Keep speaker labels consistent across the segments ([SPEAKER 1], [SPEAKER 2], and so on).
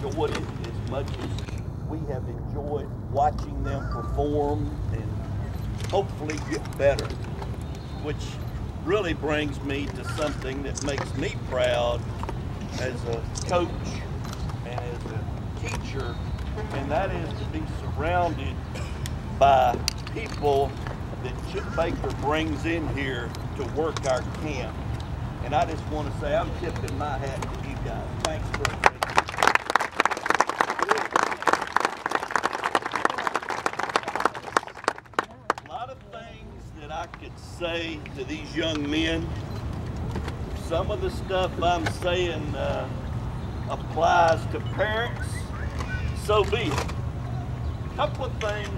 [SPEAKER 1] enjoyed it as much as we have enjoyed watching them perform and hopefully get better, which really brings me to something that makes me proud as a coach and as a teacher, and that is to be surrounded by people that Chip Baker brings in here to work our camp. And I just want to say I'm tipping my hat to you guys. Thanks for it. A lot of things that I could say to these young men. Some of the stuff I'm saying applies to parents, so be it. A couple of things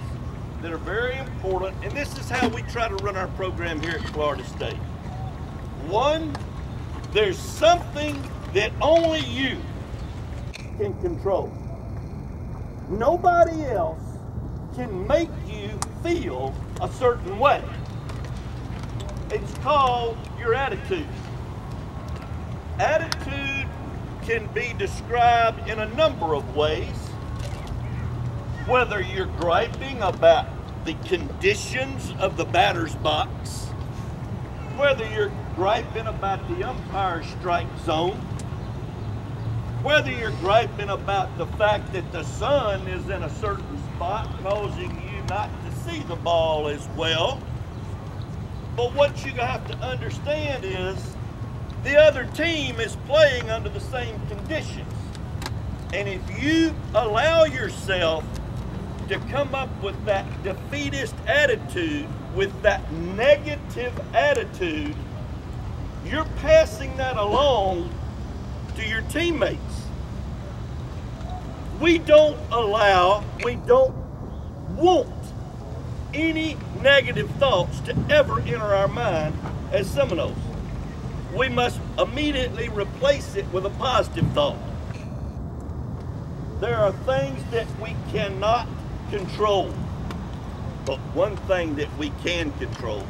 [SPEAKER 1] that are very important, and this is how we try to run our program here at Florida State. One, there's something that only you can control. Nobody else can make you feel a certain way. It's called your attitude. Attitude can be described in a number of ways. Whether you're griping about the conditions of the batter's box, whether you're griping about the umpire's strike zone, whether you're griping about the fact that the sun is in a certain spot causing you not to see the ball as well. But what you have to understand is the other team is playing under the same conditions. And if you allow yourself to come up with that defeatist attitude, with that negative attitude, you're passing that along to your teammates. We don't want any negative thoughts to ever enter our mind as Seminoles. We must immediately replace it with a positive thought. There are things that we cannot control, but one thing that we can control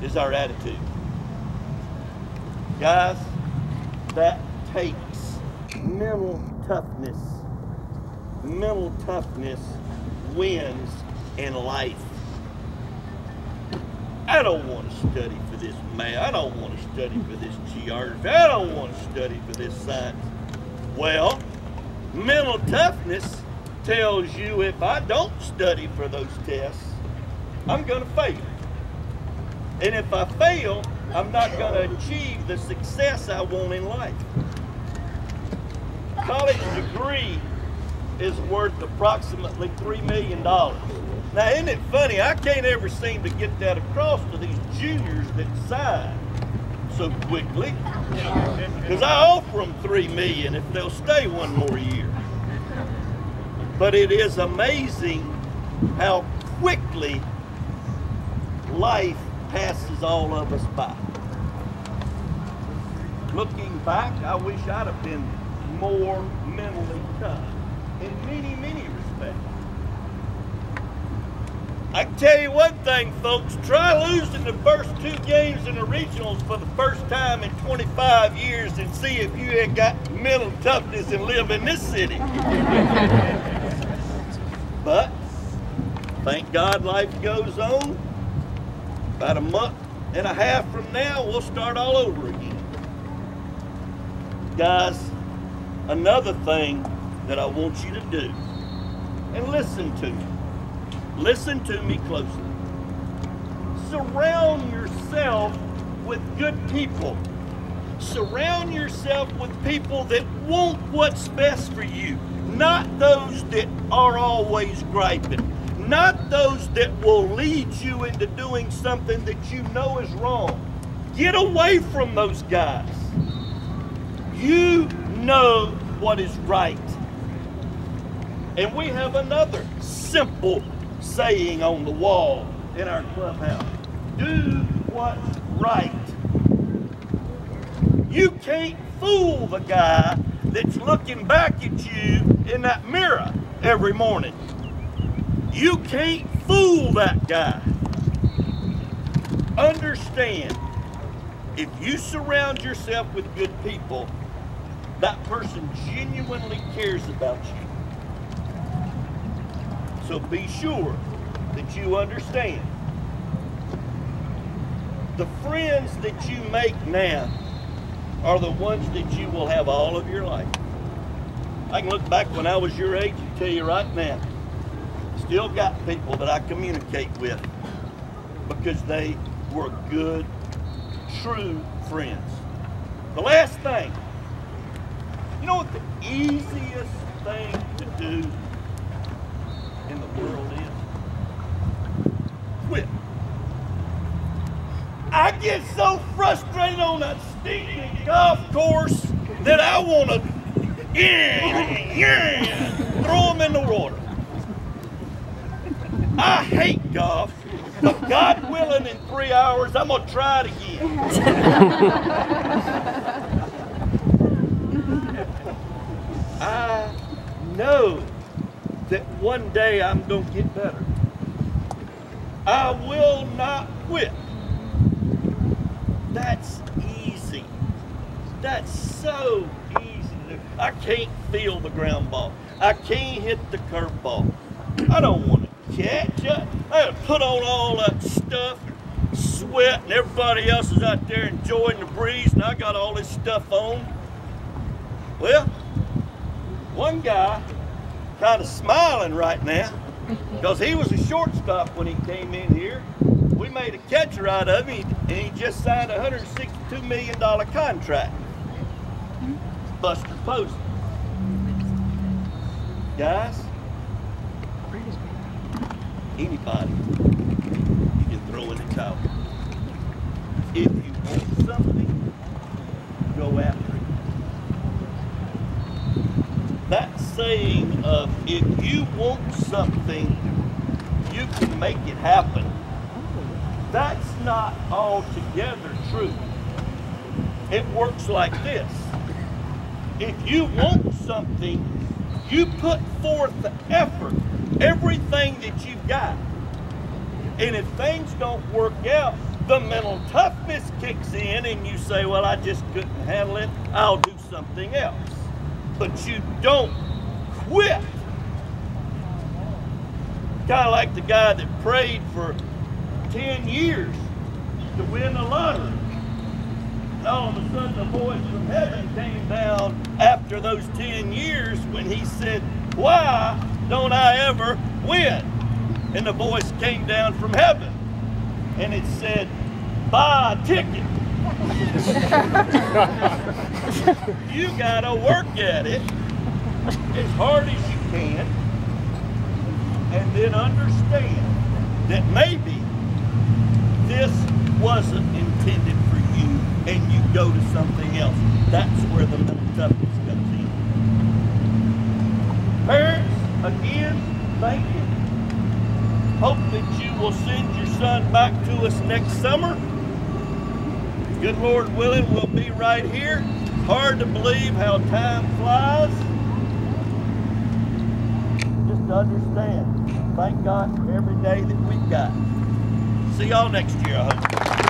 [SPEAKER 1] is our attitude. Guys, that takes mental toughness. Mental toughness wins in life. I don't want to study for this math. I don't want to study for this geography. I don't want to study for this science. Well, mental toughness tells you if I don't study for those tests, I'm going to fail. And if I fail, I'm not going to achieve the success I want in life. College degree is worth approximately $3 million. Now, isn't it funny? I can't ever seem to get that across to these juniors that sign so quickly, because I offer them $3 million if they'll stay one more year. But it is amazing how quickly life passes all of us by. Looking back, I wish I'd have been more mentally tough in many, many respects. I can tell you one thing, folks, try losing the first 2 games in the regionals for the first time in 25 years and see if you ain't got mental toughness and live in this city. But thank God life goes on. About a month and a half from now, we'll start all over again. Guys, another thing that I want you to do, and listen to me closely. Surround yourself with good people. Surround yourself with people that want what's best for you, not those that are always griping, not those that will lead you into doing something that you know is wrong. Get away from those guys. You know what is right. And we have another simple saying on the wall in our clubhouse. Do what's right. You can't fool the guy that's looking back at you in that mirror every morning. You can't fool that guy. Understand, if you surround yourself with good people, that person genuinely cares about you. So be sure that you understand. The friends that you make now are the ones that you will have all of your life. I can look back when I was your age and tell you right now, still got people that I communicate with because they were good, true friends. The last thing, you know what the easiest thing to do in the world is? Quit. I get so frustrated on that stinking golf course that I want to throw them in the water. I hate golf, but God willing, in 3 hours, I'm going to try it again. I know that one day I'm going to get better. I will not quit. That's easy. That's so easy to do. I can't feel the ground ball. I can't hit the curveball. I don't want to catch it. I gotta put on all that stuff, and sweat, and everybody else is out there enjoying the breeze, and I got all this stuff on. Well, one guy kind of smiling right now because he was a shortstop when he came in here. We made a catcher out of him, and he just signed a $162 million contract. Buster Posey. Guys, anybody, you can throw in the towel. If you want something, go after it. That saying of, if you want something, you can make it happen, that's not altogether true. It works like this. If you want something, you put forth the effort, everything that you've got. And if things don't work out, the mental toughness kicks in and you say, well, I just couldn't handle it, I'll do something else. But you don't quit. Kind of like the guy that prayed for 10 years to win the lottery. And all of a sudden the voice from heaven came down after those 10 years when he said, why don't I ever win? And the voice came down from heaven and it said, buy a ticket. You gotta work at it as hard as you can and then understand that maybe this wasn't intended for you and you go to something else. That's where the mental toughness comes in. Parents, again, thank you. Hope that you will send your son back to us next summer. Good Lord willing, we'll be right here. Hard to believe how time flies. Just understand. Thank God for every day that we've got. See y'all next year, I hope.